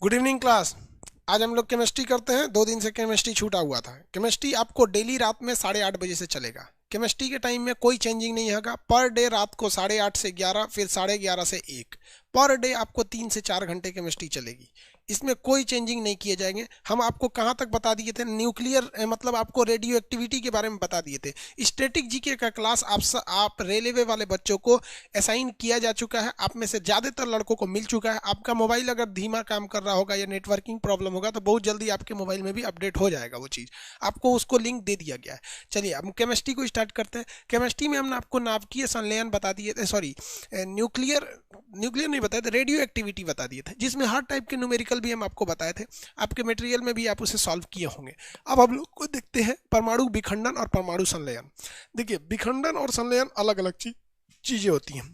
Good evening class. आज हम लोग केमिस्ट्री करते हैं। 2 दिन से केमिस्ट्री छूटा हुआ था। केमिस्ट्री आपको डेली रात में 8:30 बजे से चलेगा। केमिस्ट्री के टाइम में कोई चेंजिंग नहीं होगा। पर डे रात को 8:30 से 11, फिर 11:30 से 1, पर डे आपको 3 से 4 घंटे केमिस्ट्री चलेगी। इसमें कोई चेंजिंग नहीं किए जाएंगे। हम आपको कहाँ तक बता दिए थे, न्यूक्लियर मतलब आपको रेडियो एक्टिविटी के बारे में बता दिए थे। स्टैटिक जीके का क्लास आप रेलवे वाले बच्चों को असाइन किया जा चुका है। आप में से ज़्यादातर लड़कों को मिल चुका है। आपका मोबाइल अगर धीमा काम कर रहा होगा या नेटवर्किंग प्रॉब्लम होगा तो बहुत जल्दी आपके मोबाइल में भी अपडेट हो जाएगा वो चीज़। आपको उसको लिंक दे दिया गया है। चलिए हम केमिस्ट्री को स्टार्ट करते हैं। केमिस्ट्री में हमने आपको नाभिकीय संलयन बता दिए थे, सॉरी न्यूक्लियर न्यूक्लियर नहीं बताए थे, रेडियो एक्टिविटी बता दिए थे, जिसमें हर टाइप के न्यूमेरिकल भी हम आपको बताए थे। आपके मटेरियल में भी आप उसे सॉल्व किए होंगे। अब हम लोग को देखते हैं परमाणु विखंडन और परमाणु संलयन। देखिए, विखंडन और संलयन अलग अलग चीजें होती हैं।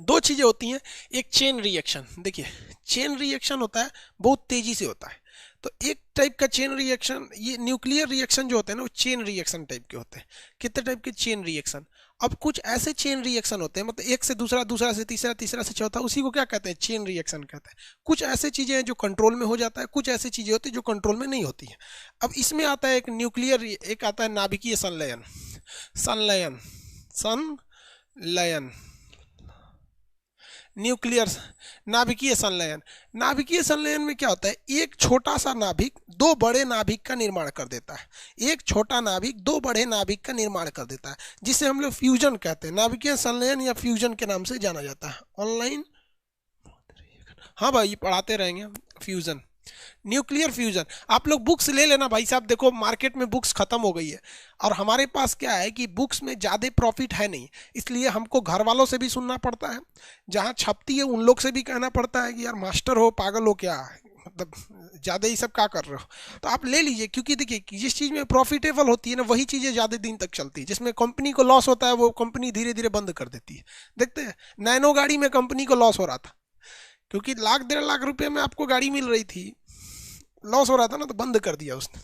2 चीजें होती हैं। एक चेन रिएक्शन। देखिए, चेन रिएक्शन होता है, बहुत तेजी से होता है। तो एक टाइप का चेन रिएक्शन, ये न्यूक्लियर रिएक्शन जो होते हैं ना, वो चेन रिएक्शन टाइप के होते हैं। कितने टाइप के चेन रिएक्शन? अब कुछ ऐसे चेन रिएक्शन होते हैं, मतलब एक से दूसरा, दूसरा से तीसरा, तीसरा से चौथा, उसी को क्या कहते हैं? चेन रिएक्शन कहते हैं। कुछ ऐसे चीजें हैं जो कंट्रोल में हो जाता है, कुछ ऐसी चीजें होती है जो कंट्रोल में नहीं होती है। अब इसमें आता है एक न्यूक्लियर, एक आता है नाभिकीय संलयन। संलयन, संलयन, न्यूक्लियर, नाभिकीय संलयन। नाभिकीय संलयन में क्या होता है? एक छोटा सा नाभिक 2 बड़े नाभिक का निर्माण कर देता है। एक छोटा नाभिक 2 बड़े नाभिक का निर्माण कर देता है, जिसे हम लोग फ्यूजन कहते हैं। नाभिकीय संलयन या फ्यूजन के नाम से जाना जाता है। ऑनलाइन, हाँ भाई, पढ़ाते रहेंगे। Fusion, nuclear fusion. आप लोग बुक्स ले लेना भाई साहब। देखो, मार्केट में बुक्स खत्म हो गई है और हमारे पास क्या है कि बुक्स में ज़्यादा प्रॉफिट है नहीं, इसलिए हमको घर वालों से भी सुनना पड़ता है। जहाँ छपती है उन लोग से भी कहना पड़ता है कि यार मास्टर हो, पागल हो क्या, मतलब ज़्यादा ही सब क्या कर रहे हो। तो आप ले लीजिए, क्योंकि देखिए जिस चीज़ में प्रॉफिटेबल होती है ना, वही चीज़ें ज़्यादा दिन तक चलती है। जिसमें कंपनी को लॉस होता है वो कंपनी धीरे धीरे बंद कर देती है। देखते हैं, नैनो गाड़ी में कंपनी को लॉस हो रहा था, क्योंकि 1,00,000-1,50,000 रुपये में आपको गाड़ी मिल रही थी, लॉस हो रहा था ना, तो बंद कर दिया उसने।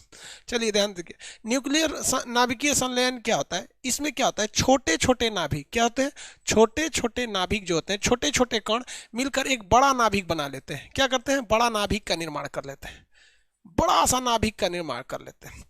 चलिए ध्यान दीजिए, न्यूक्लियर नाभिकीय संलयन क्या होता है? इसमें क्या होता है? छोटे छोटे नाभिक क्या होते हैं? छोटे छोटे नाभिक जो होते हैं, छोटे छोटे कण मिलकर एक बड़ा नाभिक बना लेते हैं। क्या करते हैं? बड़ा नाभिक का निर्माण कर लेते हैं। बड़ा सा नाभिक का निर्माण कर लेते हैं।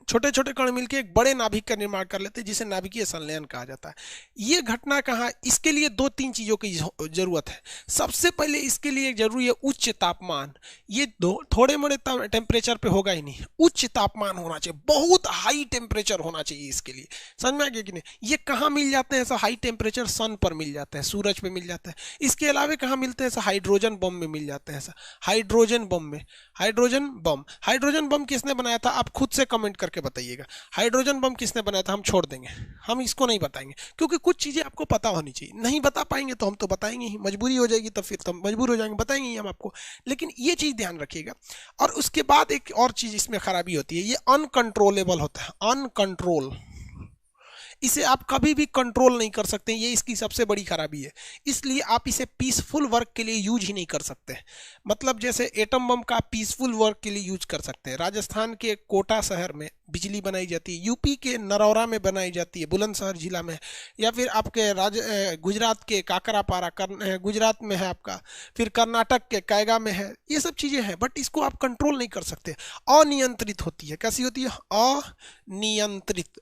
छोटे छोटे कण मिलकर एक बड़े नाभिक का निर्माण कर लेते हैं, जिसे नाभिकीय संलयन कहा जाता है। ये घटना कहाँ? इसके लिए 2-3 चीजों की जरूरत है। सबसे पहले इसके लिए जरूरी है उच्च तापमान। ये थोड़े मोड़े टेम्परेचर पे होगा ही नहीं, उच्च तापमान होना चाहिए, बहुत हाई टेम्परेचर होना चाहिए इसके लिए। समझ में आ गया कि नहीं? ये कहाँ मिल जाते हैं ऐसा हाई टेम्परेचर? सन पर मिल जाते हैं, सूरज पे मिल जाता है। इसके अलावा कहाँ मिलते हैं ऐसा? हाइड्रोजन बम में मिल जाते हैं ऐसा। हाइड्रोजन बम में, हाइड्रोजन बम, हाइड्रोजन बम किसने बनाया था? आप खुद से कमेंट करके बताइएगा। हाइड्रोजन बम किसने बनाया था? हम छोड़ देंगे, हम इसको नहीं बताएंगे, क्योंकि कुछ चीजें आपको पता होनी चाहिए। नहीं बता पाएंगे तो हम तो बताएंगे ही, मजबूरी हो जाएगी तो फिर तो हम मजबूर हो जाएंगे, बताएंगे ही हम आपको। लेकिन ये चीज ध्यान रखिएगा। और उसके बाद एक और चीज इसमें खराबी होती है, ये अनकंट्रोलेबल होता है। अनकंट्रोल, इसे आप कभी भी कंट्रोल नहीं कर सकते, ये इसकी सबसे बड़ी खराबी है। इसलिए आप इसे पीसफुल वर्क के लिए यूज ही नहीं कर सकते। मतलब जैसे एटम बम का पीसफुल वर्क के लिए यूज कर सकते हैं। राजस्थान के कोटा शहर में बिजली बनाई जाती है, यूपी के नरौरा में बनाई जाती है, बुलंदशहर जिला में, या फिर आपके गुजरात के काकरापारा गुजरात में है आपका, फिर कर्नाटक के कैगा में है। ये सब चीज़ें हैं, बट इसको आप कंट्रोल नहीं कर सकते। अनियंत्रित होती है। कैसी होती है? अनियंत्रित,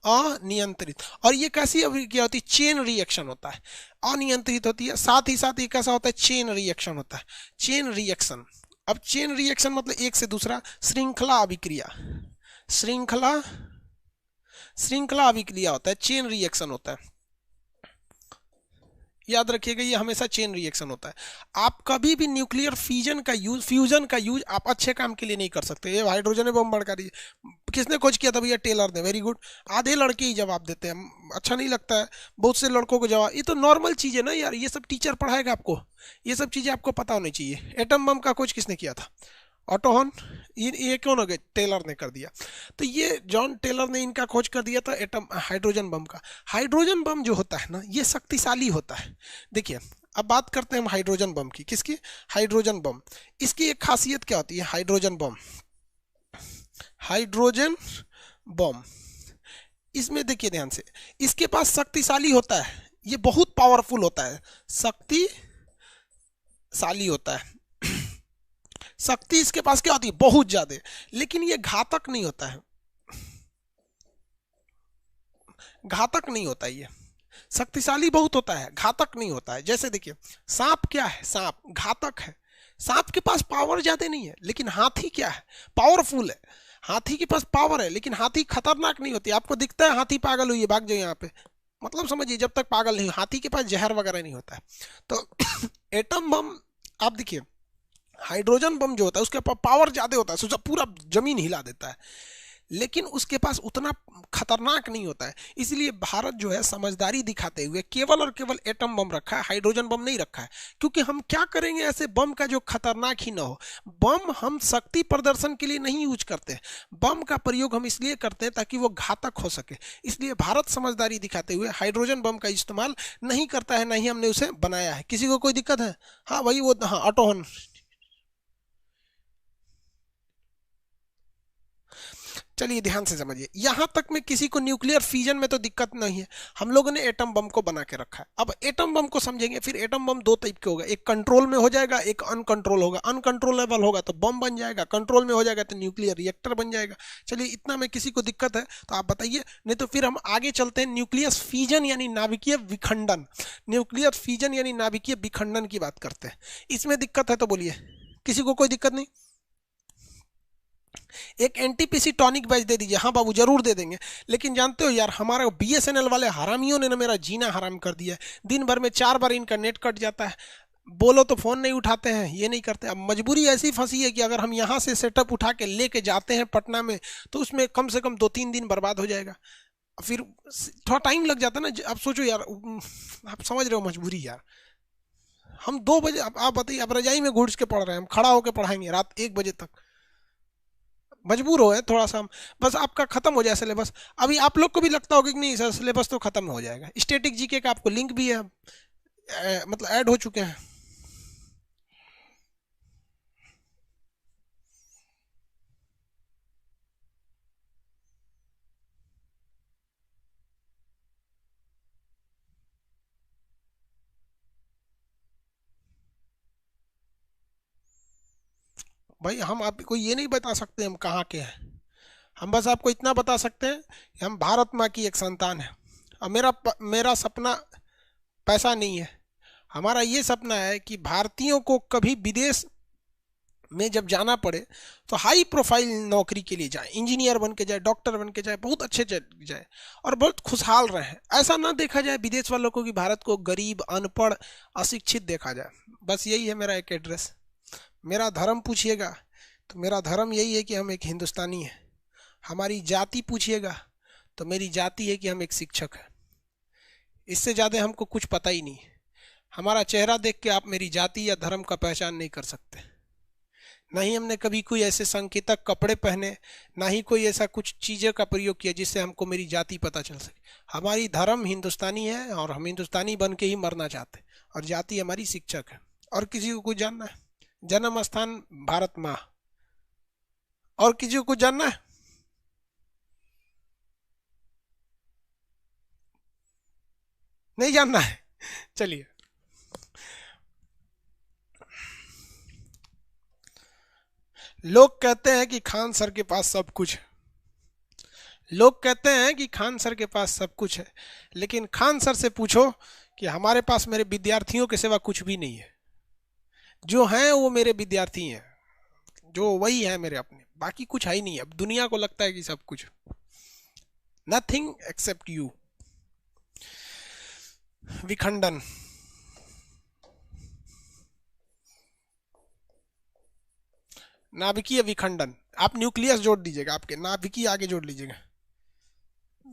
अनियंत्रित। और ये कैसी अभिक्रिया होती है? चेन रिएक्शन होता है। अनियंत्रित होती है, साथ ही साथ ये कैसा होता है? चेन रिएक्शन होता है। चेन रिएक्शन, अब चेन रिएक्शन मतलब एक से दूसरा, श्रृंखला अभिक्रिया, श्रृंखला, श्रृंखला अभिक्रिया होता है, चेन रिएक्शन होता है। याद रखिएगा, ये हमेशा चेन रिएक्शन होता है। आप कभी भी न्यूक्लियर फ्यूजन का यूज आप अच्छे काम के लिए नहीं कर सकते। ये हाइड्रोजन बम भड़का दीजिए, किसने खोज किया था भैया? टेलर ने। Very good. आधे लड़के ही जवाब देते हैं, अच्छा नहीं लगता है बहुत से लड़कों को जवाब। ये तो नॉर्मल चीज़ है ना यार, ये सब टीचर पढ़ाएगा आपको, ये सब चीज़ें आपको पता होनी चाहिए। एटम बम का खोज किसने किया था? Auto horn. ये कौन हो गए? टेलर ने कर दिया। तो ये जॉन टेलर ने इनका खोज कर दिया था, एटम हाइड्रोजन बम का। हाइड्रोजन बम जो होता है ना, ये शक्तिशाली होता है। देखिए, अब बात करते हैं हम हाइड्रोजन बम की। किसकी? Hydrogen bomb. इसकी एक खासियत क्या होती है? हाइड्रोजन बम, हाइड्रोजन बम, इसमें देखिए ध्यान से, इसके पास शक्तिशाली होता है, ये बहुत पावरफुल होता है, शक्तिशाली होता है। शक्ति इसके पास क्या होती है, बहुत ज्यादा, लेकिन ये घातक नहीं होता है, घातक नहीं होता ये, शक्तिशाली बहुत होता है, घातक नहीं होता है। जैसे देखिए सांप क्या है, सांप घातक है, सांप के पास पावर ज्यादा नहीं है, लेकिन हाथी क्या है, पावरफुल है। हाथी के पास पावर है, लेकिन हाथी खतरनाक नहीं होती। आपको दिखता है हाथी पागल हुई है भाग जाओ यहाँ पे, मतलब समझिए जब तक पागल नहीं, हाथी के पास जहर वगैरह नहीं होता है। तो एटम बम आप देखिए, हाइड्रोजन बम जो होता है उसके पास पावर ज्यादा होता है, सोचा पूरा जमीन हिला देता है, लेकिन उसके पास उतना खतरनाक नहीं होता है। इसलिए भारत जो है समझदारी दिखाते हुए केवल और केवल एटम बम रखा है, हाइड्रोजन बम नहीं रखा है। क्योंकि हम क्या करेंगे ऐसे बम का जो खतरनाक ही ना हो। बम हम शक्ति प्रदर्शन के लिए नहीं यूज करते, बम का प्रयोग हम इसलिए करते हैं ताकि वो घातक हो सके। इसलिए भारत समझदारी दिखाते हुए हाइड्रोजन बम का इस्तेमाल नहीं करता है, ना ही हमने उसे बनाया है। किसी को कोई दिक्कत है? हाँ भाई वो, हाँ ऑटो हॉर्न। चलिए ध्यान से समझिए, यहां तक में किसी को न्यूक्लियर फ्यूजन में तो दिक्कत नहीं है, हम लोगों ने एटम बम को बना के रखा है। अब एटम बम को समझेंगे, फिर एटम बम दो टाइप के होगा, एक कंट्रोल में हो जाएगा, एक अनकंट्रोल होगा। अनकंट्रोलेबल होगा तो बम बन जाएगा, कंट्रोल में हो जाएगा तो न्यूक्लियर रिएक्टर बन जाएगा। चलिए इतना में किसी को दिक्कत है तो आप बताइए, नहीं तो फिर हम आगे चलते हैं न्यूक्लियर फ्यूजन यानी नाभिकीय विखंडन। न्यूक्लियर फ्यूजन यानी नाभिकीय विखंडन की बात करते हैं। इसमें दिक्कत है तो बोलिए, किसी को कोई दिक्कत नहीं? एक एनटीपीसी टॉनिक बैच दे दीजिए। हाँ बाबू जरूर दे देंगे, लेकिन जानते हो यार हमारा बीएसएनएल वाले हरामियों ने ना मेरा जीना हराम कर दिया है। दिन भर में 4 बार इनका नेट कट जाता है, बोलो तो फोन नहीं उठाते हैं, ये नहीं करते। अब मजबूरी ऐसी फंसी है कि अगर हम यहाँ से सेटअप उठा के लेके जाते हैं पटना में तो उसमें कम से कम 2-3 दिन बर्बाद हो जाएगा, फिर थोड़ा टाइम लग जाता है ना। आप सोचो यार, आप समझ रहे हो मजबूरी यार। हम 2 बजे, आप बताइए, आप रजाई में घुस के पढ़ रहे हैं, हम खड़ा होकर पढ़ाएंगे रात 1 बजे तक, मजबूर हो है थोड़ा सा हम, बस आपका खत्म हो जाए सिलेबस। अभी आप लोग को भी लगता होगा कि नहीं सर सिलेबस तो खत्म हो जाएगा। स्टैटिक जीके का आपको लिंक भी है, मतलब ऐड हो चुके हैं। भाई हम आपको ये नहीं बता सकते हम कहाँ के हैं, हम बस आपको इतना बता सकते हैं कि हम भारत माँ की एक संतान है। और मेरा सपना पैसा नहीं है, हमारा ये सपना है कि भारतीयों को कभी विदेश में जब जाना पड़े तो हाई प्रोफाइल नौकरी के लिए जाए, इंजीनियर बन के जाए, डॉक्टर बन के जाए, बहुत अच्छे जाए और बहुत खुशहाल रहे। ऐसा ना देखा जाए विदेश वालों को कि भारत को गरीब, अनपढ़, अशिक्षित देखा जाए। बस यही है मेरा एक एड्रेस। मेरा धर्म पूछिएगा तो मेरा धर्म यही है कि हम एक हिंदुस्तानी हैं। हमारी जाति पूछिएगा तो मेरी जाति है कि हम एक शिक्षक हैं। इससे ज़्यादा हमको कुछ पता ही नहीं। हमारा चेहरा देख के आप मेरी जाति या धर्म का पहचान नहीं कर सकते। ना ही हमने कभी कोई ऐसे संकेतक कपड़े पहने, ना ही कोई ऐसा कुछ चीज़ों का प्रयोग किया जिससे हमको मेरी जाति पता चल सके। हमारी धर्म हिंदुस्तानी है और हम हिंदुस्तानी बन के ही मरना चाहते हैं, और जाति हमारी शिक्षक है। और किसी को कुछ जानना है? जन्म स्थान भारत माँ। और किसी को कुछ जानना है? नहीं जानना है? चलिए, लोग कहते हैं कि खान सर के पास सब कुछ है। लोग कहते हैं कि खान सर के पास सब कुछ है, लेकिन खान सर से पूछो कि हमारे पास मेरे विद्यार्थियों के सिवा कुछ भी नहीं है। जो हैं वो मेरे विद्यार्थी हैं, जो वही है मेरे अपने, बाकी कुछ है ही नहीं। अब दुनिया को लगता है कि सब कुछ, नथिंग एक्सेप्ट यू। विखंडन, नाभिकीय विखंडन। आप न्यूक्लियस जोड़ दीजिएगा, आपके नाभिकीय आगे जोड़ लीजिएगा।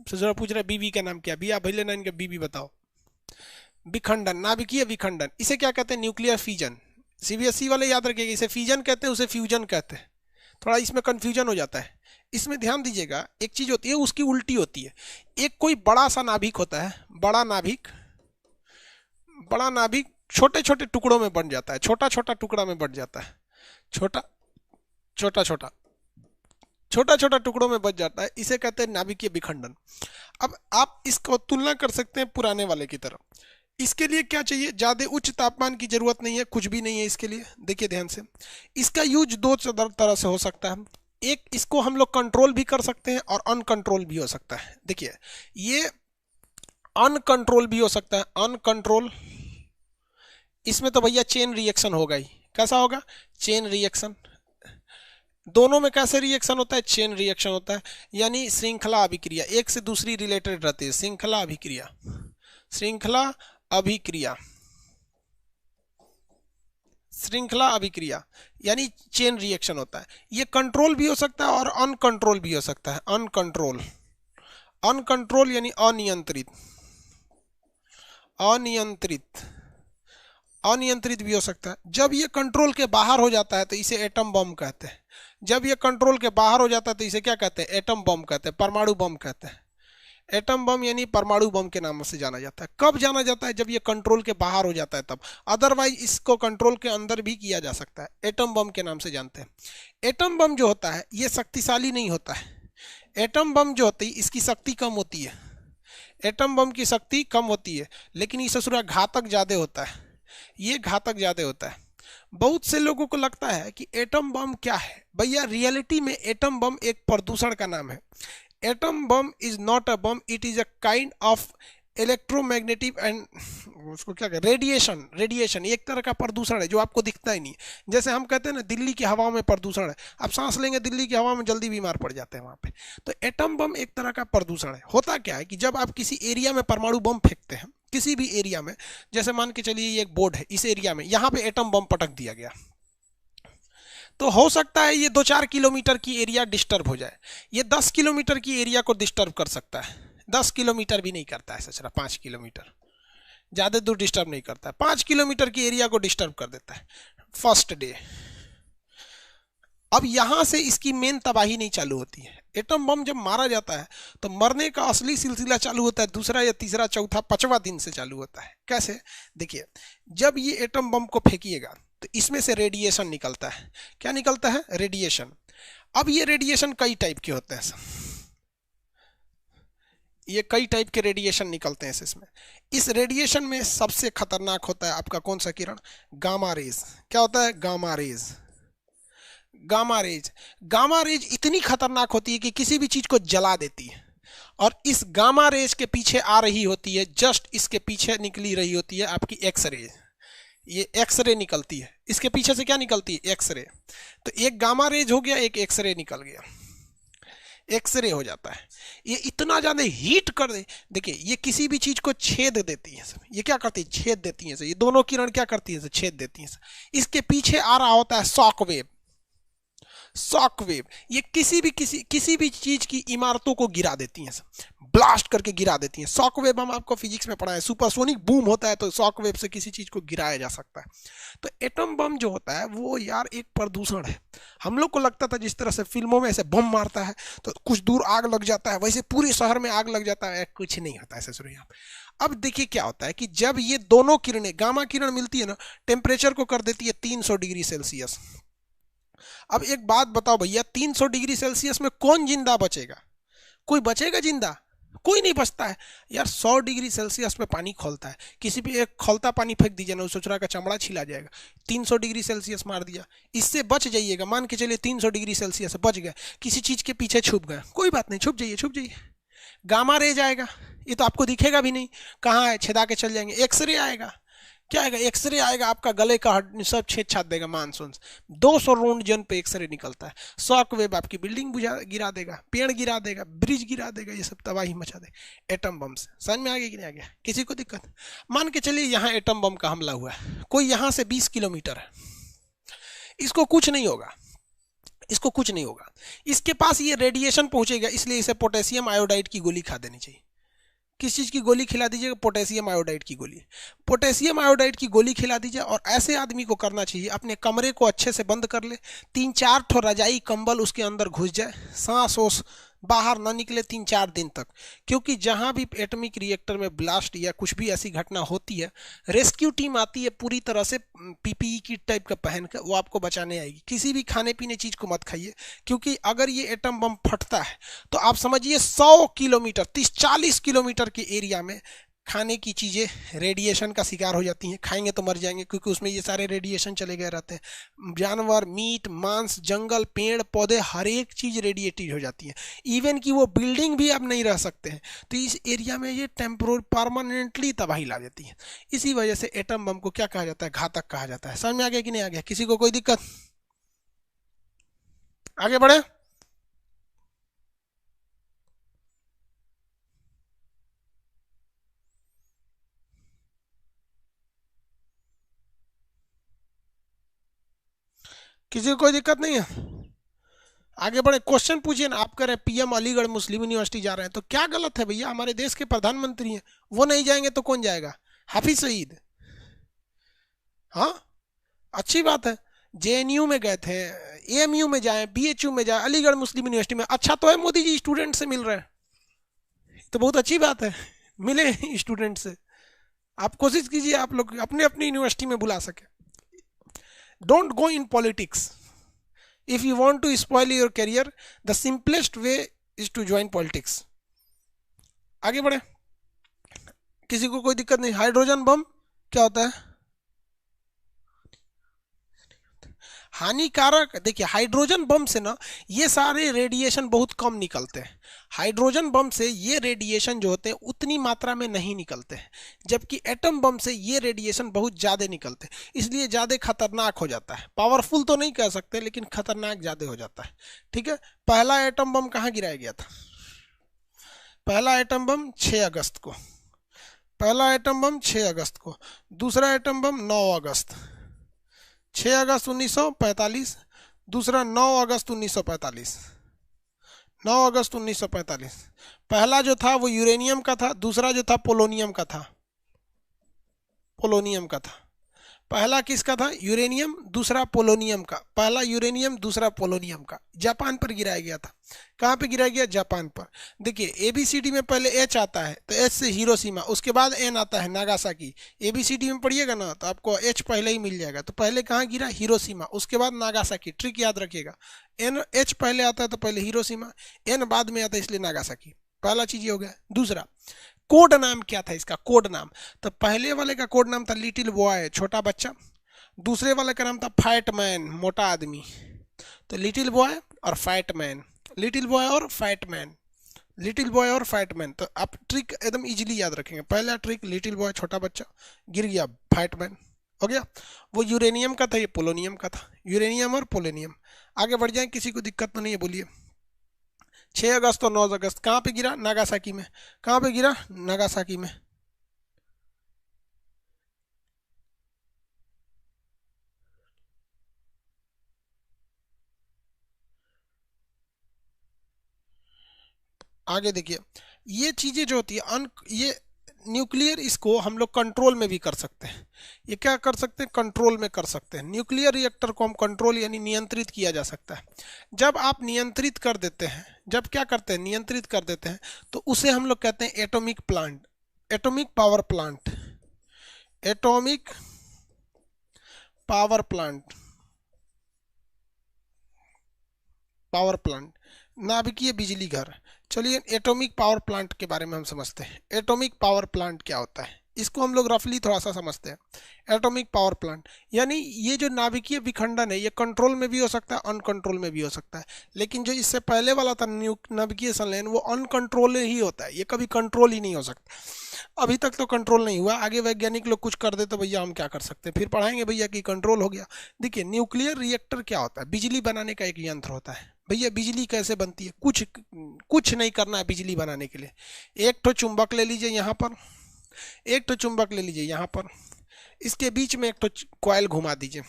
जरा पूछ रहा बीबी का नाम क्या, बी आप भैले ना इनका बीबी बताओ। विखंडन, नाभिकीय विखंडन, इसे क्या कहते हैं? Nuclear fusion. सीबीएसई वाले याद रखिएगा, इसे फ्यूजन कहते हैं, उसे फ्यूजन कहते हैं। थोड़ा इसमें कंफ्यूजन हो जाता है। इसमें ध्यान दीजिएगा, एक चीज होती है उसकी उल्टी होती है। एक कोई बड़ा सा नाभिक होता है, बड़ा नाभिक, बड़ा नाभिक छोटे छोटे टुकड़ों में बन जाता है, छोटा छोटा टुकड़ा में बन जाता है, छोटा छोटा छोटा छोटा छोटा टुकड़ों में बच जाता है। इसे कहते हैं नाभिकीय विखंडन। अब आप इसको तुलना कर सकते हैं पुराने वाले की तरफ। इसके लिए क्या चाहिए, ज्यादा उच्च तापमान की जरूरत नहीं है, कुछ भी नहीं है इसके लिए। देखिए ध्यान से, इसका यूज दो तरह से हो सकता है। एक, इसको हम लोग कंट्रोल भी कर सकते हैं और अनकंट्रोल भी हो सकता है। देखिए ये अनकंट्रोल भी हो सकता है, अनकंट्रोल, इसमें तो भैया चेन रिएक्शन होगा ही। कैसा होगा, चेन रिएक्शन। दोनों में कैसे रिएक्शन होता है, चेन रिएक्शन होता है, यानी श्रृंखला अभिक्रिया, एक से दूसरी रिलेटेड रहती है, श्रृंखला अभिक्रिया, श्रृंखला अभिक्रिया, श्रृंखला अभिक्रिया यानी चेन रिएक्शन होता है। ये कंट्रोल भी हो सकता है और अनकंट्रोल भी हो सकता है, अनकंट्रोल, अनकंट्रोल यानी अनियंत्रित, अनियंत्रित, अनियंत्रित भी हो सकता है। जब ये कंट्रोल के बाहर हो जाता है तो इसे एटम बम कहते हैं। जब ये कंट्रोल के बाहर हो जाता है तो इसे क्या कहते हैं, एटम बम कहते हैं, परमाणु बम कहते हैं। एटम बम यानी परमाणु बम के नाम से जाना जाता है। कब जाना जाता है, जब ये कंट्रोल के बाहर हो जाता है तब, अदरवाइज इसको कंट्रोल के अंदर भी किया जा सकता है। एटम बम के नाम से जानते हैं। एटम बम जो होता है ये शक्तिशाली नहीं होता है। एटम बम जो होती है इसकी शक्ति कम होती है, एटम बम की शक्ति कम होती है, लेकिन ये ससुरा घातक ज्यादा होता है, ये घातक ज्यादा होता है। बहुत से लोगों को लगता है कि एटम बम क्या है, भैया रियलिटी में एटम बम एक प्रदूषण का नाम है। Atom bomb is not a bomb, it is a kind of electromagnetic and उसको क्या कहते हैं, रेडिएशन। रेडिएशन एक तरह का प्रदूषण है जो आपको दिखता ही नहीं। जैसे हम कहते हैं ना दिल्ली की हवा में प्रदूषण है, आप सांस लेंगे दिल्ली की हवा में जल्दी बीमार पड़ जाते हैं वहाँ पे। तो एटम बम एक तरह का प्रदूषण है। होता क्या है कि जब आप किसी एरिया में परमाणु बम फेंकते हैं, किसी भी एरिया में, जैसे मान के चलिए ये एक बोर्ड है, इस एरिया में यहाँ पे एटम बम पटक दिया गया, तो हो सकता है ये 2-4 किलोमीटर की एरिया डिस्टर्ब हो जाए। ये 10 किलोमीटर की एरिया को डिस्टर्ब कर सकता है। 10 किलोमीटर भी नहीं करता है सचरा, 5 किलोमीटर, ज़्यादा दूर डिस्टर्ब नहीं करता है, 5 किलोमीटर की एरिया को डिस्टर्ब कर देता है फर्स्ट डे। अब यहां से इसकी मेन तबाही नहीं चालू होती है। एटम बम जब मारा जाता है तो मरने का असली सिलसिला चालू होता है दूसरा या तीसरा चौथा 5वां दिन से चालू होता है। कैसे, देखिए जब ये एटम बम को फेंकिएगा तो इसमें से रेडिएशन निकलता है। क्या निकलता है, रेडिएशन। अब ये रेडिएशन कई टाइप के होते हैं, ये कई टाइप के रेडिएशन निकलते हैं इसमें। इस रेडिएशन में सबसे खतरनाक होता है आपका कौन सा किरण, गामा रेज। क्या होता है, gamma rays. Gamma rays, gamma rays इतनी खतरनाक होती है कि किसी भी चीज को जला देती है। और इस गामा रेज के पीछे आ रही होती है, जस्ट इसके पीछे निकली रही होती है आपकी एक्स रे। ये एक्स रे निकलती है, इसके पीछे से क्या निकलती है, एक्स रे। तो एक गामा रेज हो गया, एक एक्स रे निकल गया, एक्सरे हो जाता है। ये इतना ज्यादा हीट कर दे, देखिए ये किसी भी चीज को छेद देती है। ये क्या करती है, छेद देती है। ये दोनों किरण क्या करती है, छेद देती है। इसके पीछे आ रहा होता है शॉक वेव। शॉक वेव ये किसी भी चीज की इमारतों को गिरा देती हैं, ब्लास्ट करके गिरा देती हैं। शॉक वेव हम आपको फिजिक्स में पढ़ा है, सुपरसोनिक बूम होता है तो शॉक वेव से किसी चीज को गिराया जा सकता है। तो एटम बम जो होता है वो यार एक प्रदूषण है। हम लोग को लगता था जिस तरह से फिल्मों में ऐसे बम मारता है तो कुछ दूर आग लग जाता है, वैसे पूरे शहर में आग लग जाता है, कुछ नहीं होता ऐसे। सुनिए अब देखिए क्या होता है कि जब ये दोनों किरणें, गामा किरण मिलती है ना, टेम्परेचर को कर देती है 300 डिग्री सेल्सियस। अब एक बात बताओ भैया, 300 डिग्री सेल्सियस में कौन जिंदा बचेगा, कोई बचेगा जिंदा, कोई नहीं बचता है यार। 100 डिग्री सेल्सियस पे पानी खौलता है, किसी पे एक खौलता पानी फेंक दीजिए ना, सोच रहा का चमड़ा छिला जाएगा। 300 डिग्री सेल्सियस मार दिया, इससे बच जाइएगा। मान के चलिए 300 डिग्री सेल्सियस बच गए, किसी चीज के पीछे छुप गए, कोई बात नहीं, छुप जाइए छुप जाइए। गामा रे जाएगा, ये तो आपको दिखेगा भी नहीं, कहाँ है, छेदा के चल जाएंगे। एक्सरे आएगा, क्या आएगा, एक्सरे आएगा, आपका गले का सब छेद छाद देगा, मानसून 200 रोंडजन पे एक्सरे निकलता है। शॉक वेव आपकी बिल्डिंग गिरा देगा, पेड़ गिरा देगा, ब्रिज गिरा देगा, ये सब तबाही मचा देगा एटम बम से। समझ में आ गया कि नहीं आ गया, किसी को दिक्कत। मान के चलिए यहाँ एटम बम का हमला हुआ है, कोई यहाँ से 20 किलोमीटर है, इसको कुछ नहीं होगा, इसको कुछ नहीं होगा, इसके पास ये रेडिएशन पहुंचेगा, इसलिए इसे पोटेशियम आयोडाइड की गोली खा देनी चाहिए। किस चीज़ की गोली खिला दीजिएगा, पोटेशियम आयोडाइड की गोली। पोटेशियम आयोडाइड की गोली खिला दीजिए। और ऐसे आदमी को करना चाहिए अपने कमरे को अच्छे से बंद कर ले, 3-4 ठो रजाई कंबल उसके अंदर घुस जाए, सांस ओस बाहर ना निकले 3-4 दिन तक। क्योंकि जहां भी एटॉमिक रिएक्टर में ब्लास्ट या कुछ भी ऐसी घटना होती है, रेस्क्यू टीम आती है पूरी तरह से पीपीई किट टाइप का पहन कर, वो आपको बचाने आएगी। किसी भी खाने पीने चीज को मत खाइए, क्योंकि अगर ये एटम बम फटता है तो आप समझिए 100 किलोमीटर 30-40 किलोमीटर के एरिया में खाने की चीज़ें रेडिएशन का शिकार हो जाती हैं, खाएंगे तो मर जाएंगे क्योंकि उसमें ये सारे रेडिएशन चले गए रहते हैं। जानवर, मीट, मांस, जंगल, पेड़ पौधे, हर एक चीज़ रेडिएटेड हो जाती है। इवन कि वो बिल्डिंग भी अब नहीं रह सकते हैं। तो इस एरिया में ये टेम्पोररी परमानेंटली तबाही ला देती है। इसी वजह से एटम बम को क्या कहा जाता है? घातक कहा जाता है। समझ में आ गया कि नहीं आ गया? किसी को कोई दिक्कत? आगे बढ़े। किसी को कोई दिक्कत नहीं है? आगे बढ़े। क्वेश्चन पूछिए ना। आप कह रहे हैं पीएम अलीगढ़ मुस्लिम यूनिवर्सिटी जा रहे हैं, तो क्या गलत है भैया? हमारे देश के प्रधानमंत्री हैं, वो नहीं जाएंगे तो कौन जाएगा? हाफिज सईद। हाँ, अच्छी बात है। जेएनयू में गए थे, एएमयू में जाए, बीएचयू में जाए, अलीगढ़ मुस्लिम यूनिवर्सिटी में। अच्छा तो है मोदी जी स्टूडेंट से मिल रहे हैं, तो बहुत अच्छी बात है, मिले स्टूडेंट से। आप कोशिश कीजिए आप लोग अपने अपनी यूनिवर्सिटी में बुला सके। Don't go in politics. If you want to spoil your career, the simplest way is to join politics. आगे बढ़े। किसी को कोई दिक्कत नहीं? हाइड्रोजन बम क्या होता है? हानिकारक। देखिए हाइड्रोजन बम से ना ये सारे रेडिएशन बहुत कम निकलते हैं। हाइड्रोजन बम से ये रेडिएशन जो होते हैं उतनी मात्रा में नहीं निकलते हैं, जबकि एटम बम से ये रेडिएशन बहुत ज़्यादा निकलते हैं, इसलिए ज़्यादा खतरनाक हो जाता है। पावरफुल तो नहीं कह सकते, लेकिन खतरनाक ज़्यादा हो जाता है। ठीक है। पहला एटम बम कहाँ गिराया गया था? पहला एटम बम 6 अगस्त को। पहला एटम बम 6 अगस्त को। दूसरा एटम बम 9 अगस्त। 6 अगस्त 1945, दूसरा 9 अगस्त 1945। 9 अगस्त 1945। पहला जो था वो यूरेनियम का था, दूसरा जो था पोलोनियम का था। पोलोनियम का था। पहला किसका था? यूरेनियम, दूसरा पोलोनियम का। पहला यूरेनियम, दूसरा पोलोनियम का। जापान पर गिराया गया था। कहाँ पे गिराया गया? जापान पर। देखिए एबीसीडी में पहले एच आता है, तो एच से हिरोशिमा, उसके बाद एन आता है नागासाकी। एबीसीडी में पढ़िएगा ना तो आपको एच पहले ही मिल जाएगा। तो पहले कहाँ गिरा? हिरोशिमा, उसके बाद नागासाकी। ट्रिक याद रखिएगा, एन एच पहले आता है तो पहले हिरोशिमा, एन बाद में आता है इसलिए नागासाकी। पहला चीज ये हो गया। दूसरा, कोड नाम क्या था इसका? कोड नाम। तो पहले वाले का कोड नाम था लिटिल बॉय, छोटा बच्चा। दूसरे वाले का नाम था फैट मैन, मोटा आदमी। तो लिटिल बॉय और फैट मैन, लिटिल बॉय और फैट मैन, लिटिल बॉय और फैट मैन। तो आप ट्रिक एकदम इजीली याद रखेंगे। पहला ट्रिक लिटिल बॉय, छोटा बच्चा, गिर गया फैट मैन, हो गया। वो यूरेनियम का था, ये पोलोनियम का था। यूरेनियम और पोलोनियम। आगे बढ़ जाए, किसी को दिक्कत तो नहीं है? बोलिए। 6 अगस्त और 9 अगस्त कहाँ पे गिरा? नागासाकी में। कहाँ पे गिरा? नागासाकी में। आगे देखिए, ये चीजें जो होती है ये न्यूक्लियर, इसको हम लोग कंट्रोल में भी कर सकते हैं। ये क्या कर सकते हैं? कंट्रोल में कर सकते हैं। न्यूक्लियर रिएक्टर को हम कंट्रोल यानी नियंत्रित किया जा सकता है। जब आप नियंत्रित कर देते हैं, जब क्या करते हैं? नियंत्रित कर देते हैं, तो उसे हम लोग कहते हैं atomic plant, atomic power plant, atomic power plant, power plant, नाभिकीय बिजली घर। चलिए एटॉमिक पावर प्लांट के बारे में हम समझते हैं। एटॉमिक पावर प्लांट क्या होता है, इसको हम लोग रफली थोड़ा सा समझते हैं। एटॉमिक पावर प्लांट यानी ये जो नाभिकीय विखंडन है, ये कंट्रोल में भी हो सकता है, अनकंट्रोल में भी हो सकता है। लेकिन जो इससे पहले वाला था नाभिकीय संलयन, वो अनकंट्रोल ही होता है, ये कभी कंट्रोल ही नहीं हो सकता। अभी तक तो कंट्रोल नहीं हुआ, आगे वैज्ञानिक लोग कुछ कर दे तो भैया हम क्या कर सकते हैं, फिर पढ़ाएंगे भैया कि कंट्रोल हो गया। देखिए न्यूक्लियर रिएक्टर क्या होता है? बिजली बनाने का एक यंत्र होता है। भैया बिजली कैसे बनती है? कुछ नहीं करना है बिजली बनाने के लिए। एक तो चुंबक ले लीजिए यहाँ पर, एक तो चुंबक ले लीजिए यहाँ पर, इसके बीच में एक तो कॉइल घुमा दीजिए,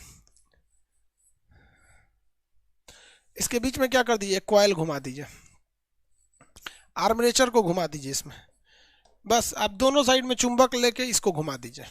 इसके बीच में क्या कर दीजिए? कॉइल घुमा दीजिए, आर्मरेचर को घुमा दीजिए इसमें। बस आप दोनों साइड में चुंबक लेके इसको घुमा दीजिए।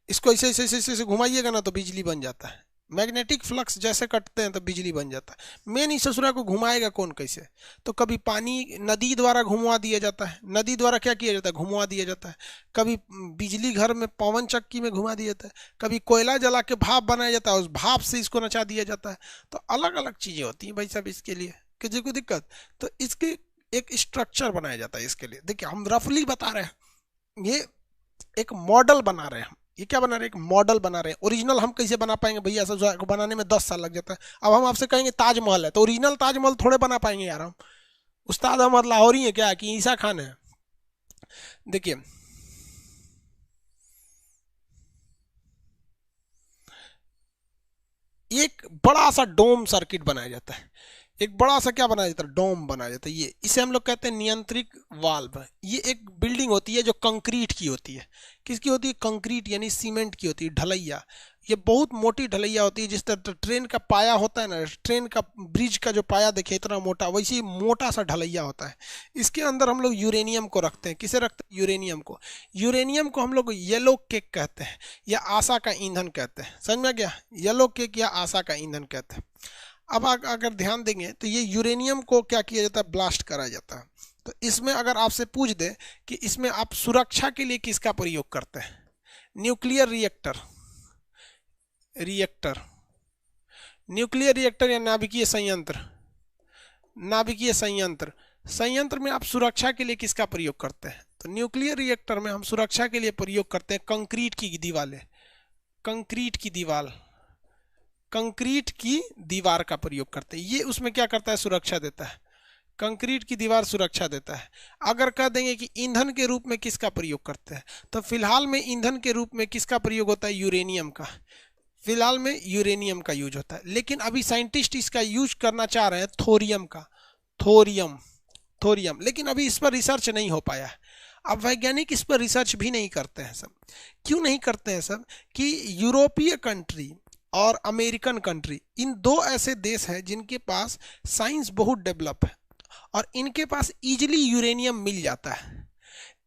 इसको ऐसे ऐसे ऐसे ऐसे घुमाइएगा ना तो बिजली बन जाता है। मैग्नेटिक फ्लक्स जैसे कटते हैं तो बिजली बन जाता है। मेन इस ससुरा को घुमाएगा कौन कैसे? तो कभी पानी नदी द्वारा घुमा दिया जाता है, नदी द्वारा क्या किया जाता है? घुमा दिया जाता है। कभी बिजली घर में पवन चक्की में घुमा दिया जाता है, कभी कोयला जला के भाप बनाया जाता है, उस भाप से इसको नचा दिया जाता है। तो अलग अलग चीज़ें होती हैं भाई साहब इसके लिए, किसी को दिक्कत? तो इसके एक स्ट्रक्चर बनाया जाता है इसके लिए। देखिए हम रफली बता रहे हैं, ये एक मॉडल बना रहे हैं हम। ये क्या बना रहे हैं? एक मॉडल बना रहे हैं। ओरिजिनल हम कैसे बना पाएंगे भैया? ऐसा बनाने में 10 साल लग जाता है। अब हम आपसे कहेंगे ताजमहल है, तो ओरिजिनल ताजमहल थोड़े बना पाएंगे यार हम। उस्ताद अहमद लाहौरी है क्या कि ईसा खान है? देखिए, एक बड़ा सा डोम सर्किट बनाया जाता है। एक बड़ा सा क्या बनाया जाता है? डोम बनाया जाता है। ये इसे हम लोग कहते हैं नियंत्रित वाल्व। ये एक बिल्डिंग होती है जो कंक्रीट की होती है। किसकी होती है? कंक्रीट यानी सीमेंट की होती है, ढलैया। ये बहुत मोटी ढलैया होती है, जिस तरह ट्रेन का पाया होता है ना, ट्रेन का ब्रिज का जो पाया देखिए इतना मोटा, वैसे ही मोटा सा ढलैया होता है। इसके अंदर हम लोग यूरेनियम को रखते हैं। किसे रखते हैं? यूरेनियम को। यूरेनियम को हम लोग येलो केक कहते हैं या आशा का ईंधन कहते हैं। समझ में गया? येलो केक या आशा का ईंधन कहते हैं। अब अगर ध्यान देंगे तो ये यूरेनियम को क्या किया जाता है? ब्लास्ट करा जाता है। तो इसमें अगर आपसे पूछ दे कि इसमें आप सुरक्षा के लिए किसका प्रयोग करते हैं? Nuclear reactor, reactor, nuclear reactor या नाभिकीय संयंत्र, नाभिकीय संयंत्र। संयंत्र में आप सुरक्षा के लिए किसका प्रयोग करते हैं? तो न्यूक्लियर रिएक्टर में हम सुरक्षा के लिए प्रयोग करते हैं कंक्रीट की दीवारें, कंक्रीट की दीवार, कंक्रीट की दीवार का प्रयोग करते हैं। ये उसमें क्या करता है? सुरक्षा देता है। कंक्रीट की दीवार सुरक्षा देता है। अगर कह देंगे कि ईंधन के रूप में किसका प्रयोग करते हैं, तो फिलहाल में ईंधन के रूप में किसका प्रयोग होता है? यूरेनियम का। फिलहाल में यूरेनियम का यूज होता है, लेकिन अभी साइंटिस्ट इसका यूज करना चाह रहे हैं थोरियम का, थोरियम, थोरियम। लेकिन अभी इस पर रिसर्च नहीं हो पाया है। अब वैज्ञानिक इस पर रिसर्च भी नहीं करते हैं सब। क्यों नहीं करते हैं सब? कि यूरोपीय कंट्री और अमेरिकन कंट्री, इन दो ऐसे देश हैं जिनके पास साइंस बहुत डेवलप है और इनके पास इजीली यूरेनियम मिल जाता है।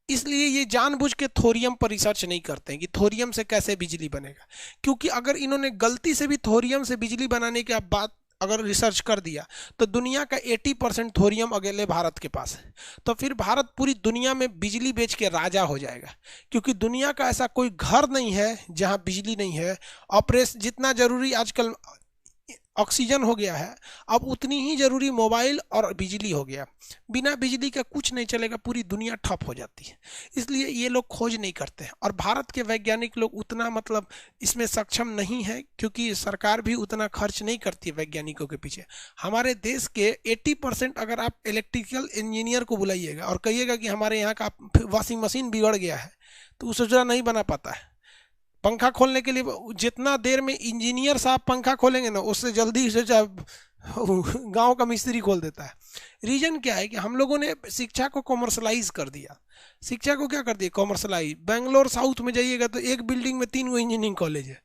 इसलिए ये जानबूझ के थोरियम पर रिसर्च नहीं करते हैं कि थोरियम से कैसे बिजली बनेगा। क्योंकि अगर इन्होंने गलती से भी थोरियम से बिजली बनाने की बात अगर रिसर्च कर दिया तो दुनिया का 80% थोरियम अकेले भारत के पास है। तो फिर भारत पूरी दुनिया में बिजली बेच के राजा हो जाएगा। क्योंकि दुनिया का ऐसा कोई घर नहीं है जहां बिजली नहीं है। ऑपरेशन जितना जरूरी आजकल ऑक्सीजन हो गया है, अब उतनी ही जरूरी मोबाइल और बिजली हो गया। बिना बिजली का कुछ नहीं चलेगा, पूरी दुनिया ठप हो जाती है। इसलिए ये लोग खोज नहीं करते हैं और भारत के वैज्ञानिक लोग उतना मतलब इसमें सक्षम नहीं है, क्योंकि सरकार भी उतना खर्च नहीं करती है वैज्ञानिकों के पीछे। हमारे देश के 80% अगर आप इलेक्ट्रिकल इंजीनियर को बुलाइएगा और कहिएगा कि हमारे यहाँ का वॉशिंग मशीन बिगड़ गया है, तो उस वजह नहीं बना पाता है। पंखा खोलने के लिए जितना देर में इंजीनियर साहब पंखा खोलेंगे ना, उससे जल्दी से गांव का मिस्त्री खोल देता है। रीजन क्या है? कि हम लोगों ने शिक्षा को कॉमर्शलाइज कर दिया। शिक्षा को क्या कर दिया? कॉमर्शलाइज। बेंगलोर साउथ में जाइएगा तो एक बिल्डिंग में 3 इंजीनियरिंग कॉलेज है,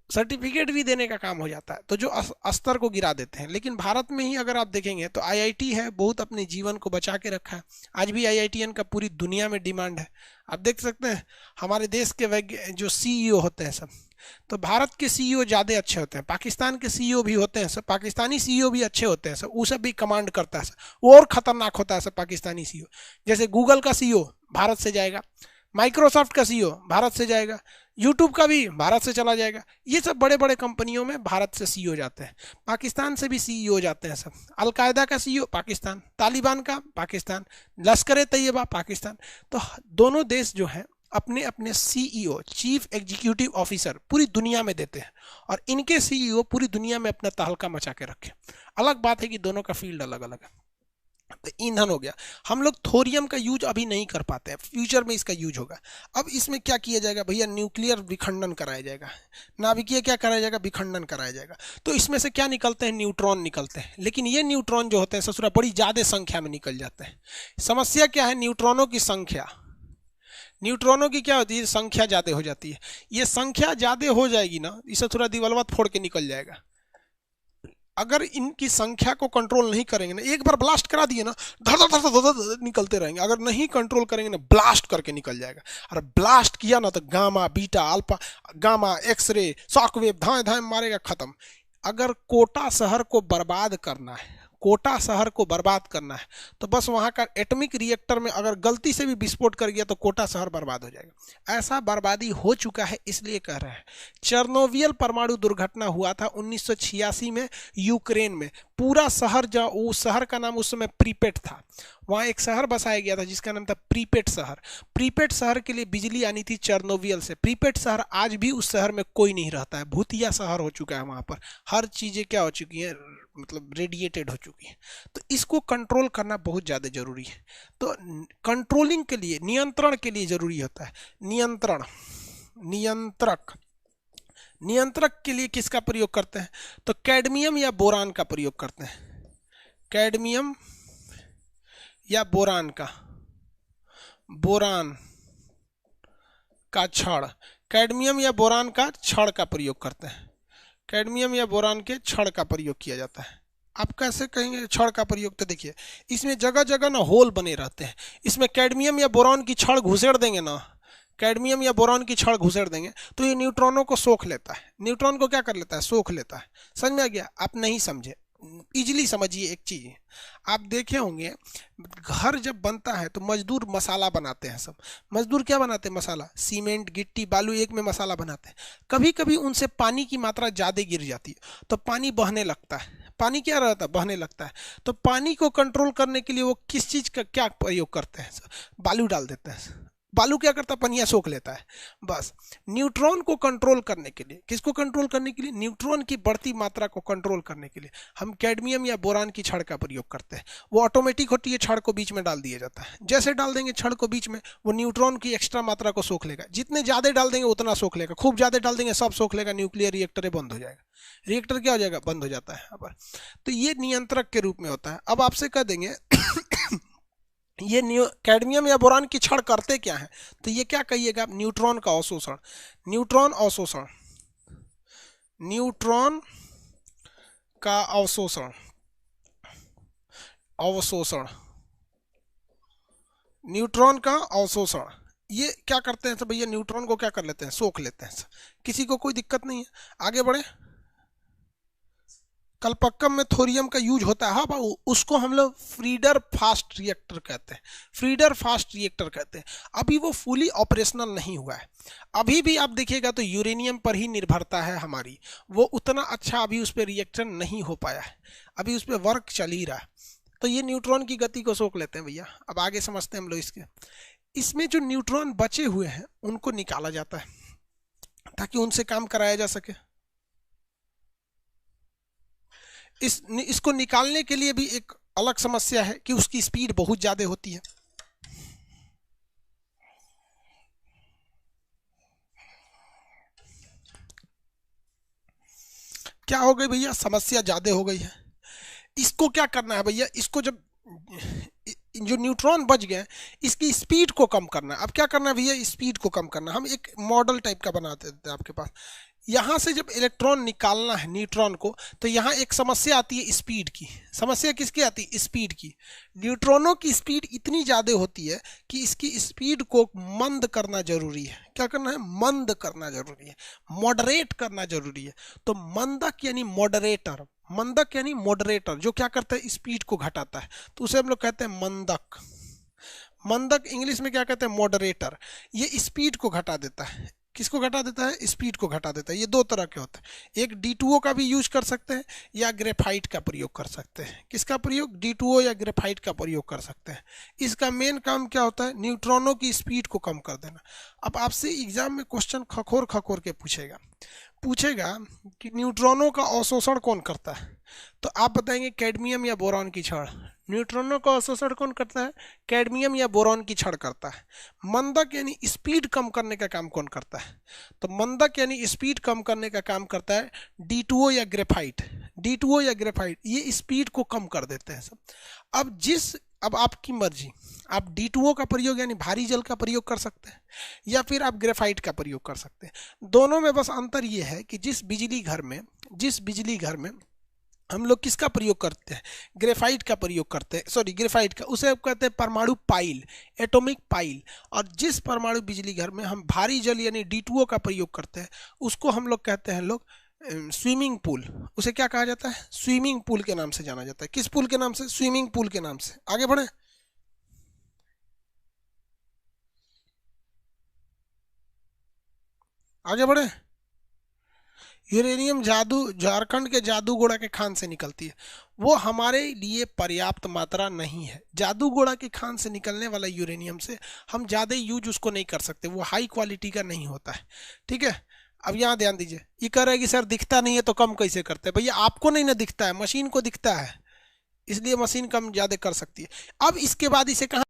सर्टिफिकेट भी देने का काम हो जाता है, तो जो स्तर को गिरा देते हैं। लेकिन भारत में ही अगर आप देखेंगे तो आईआईटी है, बहुत अपने जीवन को बचा के रखा है। आज भी आईआईटीएन का पूरी दुनिया में डिमांड है। आप देख सकते हैं हमारे देश के जो सीईओ होते हैं सब, तो भारत के सीईओ ज़्यादा अच्छे होते हैं। पाकिस्तान के सीईओ भी होते हैं सब, पाकिस्तानी सीईओ भी अच्छे होते हैं सब, वो सब भी कमांड करता है सब, वो और खतरनाक होता है सब पाकिस्तानी सीईओ। जैसे गूगल का सीईओ भारत से जाएगा, माइक्रोसॉफ्ट का सीईओ भारत से जाएगा, यूट्यूब का भी भारत से चला जाएगा। ये सब बड़े बड़े कंपनियों में भारत से सीईओ जाते हैं। पाकिस्तान से भी सीईओ जाते हैं सब। अलकायदा का सीईओ पाकिस्तान, तालिबान का पाकिस्तान, लश्कर तैयबा पाकिस्तान। तो दोनों देश जो हैं अपने अपने सीईओ, चीफ एग्जीक्यूटिव ऑफिसर पूरी दुनिया में देते हैं और इनके सीईओ पूरी दुनिया में अपना तहलका मचा के रखे। अलग बात है कि दोनों का फील्ड अलग अलग है। तो ईंधन हो गया। हम लोग थोरियम का यूज अभी नहीं कर पाते हैं, फ्यूचर में इसका यूज होगा। अब इसमें क्या किया जाएगा भैया? न्यूक्लियर विखंडन कराया जाएगा, नाभिकीय क्या कराया जाएगा? विखंडन कराया जाएगा। तो इसमें से क्या निकलते हैं? न्यूट्रॉन निकलते हैं। लेकिन ये न्यूट्रॉन जो होते हैं ससुरा बड़ी ज़्यादा संख्या में निकल जाते हैं। समस्या क्या है? न्यूट्रॉनों की संख्या, न्यूट्रॉनों की क्या होती है? संख्या ज़्यादा हो जाती है। ये संख्या ज़्यादा हो जाएगी ना, इसे थोड़ा दिवालवा फोड़ के निकल जाएगा। अगर इनकी संख्या को कंट्रोल नहीं करेंगे ना, एक बार ब्लास्ट करा दिए ना, धड़ धड़ धड़ धड़ निकलते रहेंगे। अगर नहीं कंट्रोल करेंगे ना, ब्लास्ट करके निकल जाएगा। और ब्लास्ट किया ना तो gamma, beta, alpha, gamma, x-ray, shockwave धाए धाए मारेगा, खत्म। अगर कोटा शहर को बर्बाद करना है, कोटा शहर को बर्बाद करना है तो बस वहाँ का एटॉमिक रिएक्टर में अगर गलती से भी विस्फोट कर गया तो कोटा शहर बर्बाद हो जाएगा। ऐसा बर्बादी हो चुका है, इसलिए कह रहे हैं। चेर्नोबिल परमाणु दुर्घटना हुआ था 1986 में यूक्रेन में। पूरा शहर, जो उस शहर का नाम उस समय प्रीपेट था, वहाँ एक शहर बसाया गया था जिसका नाम था प्रीपेट शहर। प्रीपेट शहर के लिए बिजली आनी थी चेर्नोबिल से। प्रीपेट शहर आज भी उस शहर में कोई नहीं रहता है, भूतिया शहर हो चुका है। वहाँ पर हर चीज़ें क्या हो चुकी हैं, मतलब रेडिएटेड हो चुकी है। तो इसको कंट्रोल करना बहुत ज़्यादा जरूरी है। तो कंट्रोलिंग के लिए, नियंत्रण के लिए जरूरी होता है नियंत्रण। नियंत्रक के लिए किसका प्रयोग करते हैं? तो कैडमियम या बोरान का प्रयोग करते हैं। कैडमियम या बोरान का छड़, कैडमियम या बोरान का छड़ का प्रयोग करते हैं। कैडमियम या बोरान के छड़ का प्रयोग किया जाता है। आप कैसे कहेंगे छड़ का प्रयोग? तो देखिए, इसमें जगह जगह ना होल बने रहते हैं। इसमें कैडमियम या बोरान की छड़ घुसेड़ देंगे ना, कैडमियम या बोरान की छड़ घुसेड़ देंगे तो ये न्यूट्रॉनों को सोख लेता है। न्यूट्रॉन को क्या कर लेता है? सोख लेता है। समझ में आ गया? आप नहीं समझे, इजीली समझिए। एक चीज आप देखे होंगे, घर जब बनता है तो मजदूर मसाला बनाते हैं। सब मजदूर क्या बनाते हैं? मसाला, सीमेंट, गिट्टी, बालू एक में मसाला बनाते हैं। कभी कभी उनसे पानी की मात्रा ज़्यादा गिर जाती है तो पानी बहने लगता है। पानी क्या रहता है? बहने लगता है। तो पानी को कंट्रोल करने के लिए वो किस चीज़ का क्या प्रयोग करते हैं? बालू डाल देते हैं। बालू क्या करता है? पनिया सोख लेता है। बस न्यूट्रॉन को कंट्रोल करने के लिए, किसको कंट्रोल करने के लिए? न्यूट्रॉन की बढ़ती मात्रा को कंट्रोल करने के लिए हम कैडमियम या बोरान की छड़ का प्रयोग करते हैं। वो ऑटोमेटिक होती है, छड़ को बीच में डाल दिया जाता है। जैसे डाल देंगे छड़ को बीच में, वो न्यूट्रॉन की एक्स्ट्रा मात्रा को सोख लेगा। जितने ज़्यादा डाल देंगे उतना सोख लेगा। खूब ज़्यादा डाल देंगे सब सोख लेगा, न्यूक्लियर रिएक्टर बंद हो जाएगा। रिएक्टर क्या हो जाएगा? बंद हो जाता है। अब तो ये नियंत्रक के रूप में होता है। अब आपसे कह देंगे ये कैडमियम या बोरान की छड़ करते क्या है? तो ये क्या कहिएगा आप? न्यूट्रॉन का अवशोषण। न्यूट्रॉन का अवशोषण। न्यूट्रॉन का अवशोषण ये क्या करते हैं? तो भैया न्यूट्रॉन को क्या कर लेते हैं? सोख लेते हैं। किसी को कोई दिक्कत नहीं है। आगे बढ़े। कल्पक्कम में थोरियम का यूज होता है। हाँ बाबू, उसको हम लोग फ्रीडर फास्ट रिएक्टर कहते हैं। अभी वो फुली ऑपरेशनल नहीं हुआ है। अभी भी आप देखिएगा तो यूरेनियम पर ही निर्भरता है हमारी। वो उतना अच्छा अभी उस पर रिएक्शन नहीं हो पाया है, अभी उस पर वर्क चल ही रहा है। तो ये न्यूट्रॉन की गति को सोख लेते हैं भैया। अब आगे समझते हैं हम लोग इसमें जो न्यूट्रॉन बचे हुए हैं उनको निकाला जाता है ताकि उनसे काम कराया जा सके। इसको निकालने के लिए भी एक अलग समस्या है कि उसकी स्पीड बहुत ज्यादा होती है। क्या हो गई भैया? समस्या ज्यादा हो गई है। इसको क्या करना है भैया? इसको जब जो न्यूट्रॉन बच गए इसकी स्पीड को कम करना है। अब क्या करना है भैया? स्पीड को कम करना। हम एक मॉडल टाइप का बना देते हैं आपके पास। यहाँ से जब इलेक्ट्रॉन निकालना है न्यूट्रॉन को, तो यहाँ एक समस्या आती है स्पीड की। समस्या किसकी आती है? स्पीड की। न्यूट्रॉनों की स्पीड इतनी ज़्यादा होती है कि इसकी स्पीड को मंद करना जरूरी है। क्या करना है? मंद करना जरूरी है, मॉडरेट करना जरूरी है। तो मंदक यानी मॉडरेटर, मंदक यानी मॉडरेटर जो क्या करता है? स्पीड को घटाता है। तो उसे हम लोग कहते हैं मंदक। मंदक इंग्लिश में क्या कहते हैं? मॉडरेटर। ये स्पीड को घटा देता है। किसको घटा देता है? स्पीड को घटा देता है। ये दो तरह के होते हैं। एक D2O का भी यूज कर सकते हैं या ग्रेफाइट का प्रयोग कर सकते हैं। किसका प्रयोग? D2O या ग्रेफाइट का प्रयोग कर सकते हैं। इसका मेन काम क्या होता है? न्यूट्रॉनों की स्पीड को कम कर देना। अब आपसे एग्जाम में क्वेश्चन खखोर के पूछेगा कि न्यूट्रॉनों का अवशोषण कौन करता है? तो आप बताएंगे कैडमियम या बोरॉन की छड़। न्यूट्रॉनों का अवशोषण कौन करता है? कैडमियम या बोरॉन की छड़ करता है। मंदक यानी स्पीड कम करने का काम कौन करता है? तो मंदक यानी स्पीड कम करने का काम करता है D2O या ग्रेफाइट। D2O या ग्रेफाइट ये स्पीड को कम कर देते हैं सब। अब आपकी मर्जी, आप D2O का प्रयोग यानी भारी जल का प्रयोग कर सकते हैं या फिर आप ग्रेफाइट का प्रयोग कर सकते हैं। दोनों में बस अंतर ये है कि जिस बिजली घर में हम लोग किसका प्रयोग करते हैं? ग्रेफाइट का प्रयोग करते हैं। सॉरी, ग्रेफाइट का, उसे आप कहते हैं परमाणु पाइल, एटॉमिक पाइल। और जिस परमाणु बिजली घर में हम भारी जल यानी D2O का प्रयोग करते हैं उसको हम लोग कहते हैं स्विमिंग पूल, उसे क्या कहा जाता है? स्विमिंग पूल के नाम से जाना जाता है। किस पूल के नाम से? स्विमिंग पूल के नाम से। आगे बढ़े, आगे बढ़े। यूरेनियम जादू झारखंड के जादूगोड़ा के खान से निकलती है। वो हमारे लिए पर्याप्त मात्रा नहीं है। जादूगोड़ा के खान से निकलने वाला यूरेनियम से हम ज़्यादा यूज उसको नहीं कर सकते, वो हाई क्वालिटी का नहीं होता है। ठीक है, अब यहाँ ध्यान दीजिए। ये कह रहा है कि सर दिखता नहीं है तो कम कैसे करते हैं? भैया आपको नहीं ना दिखता है, मशीन को दिखता है, इसलिए मशीन कम ज़्यादा कर सकती है। अब इसके बाद इसे कहाँ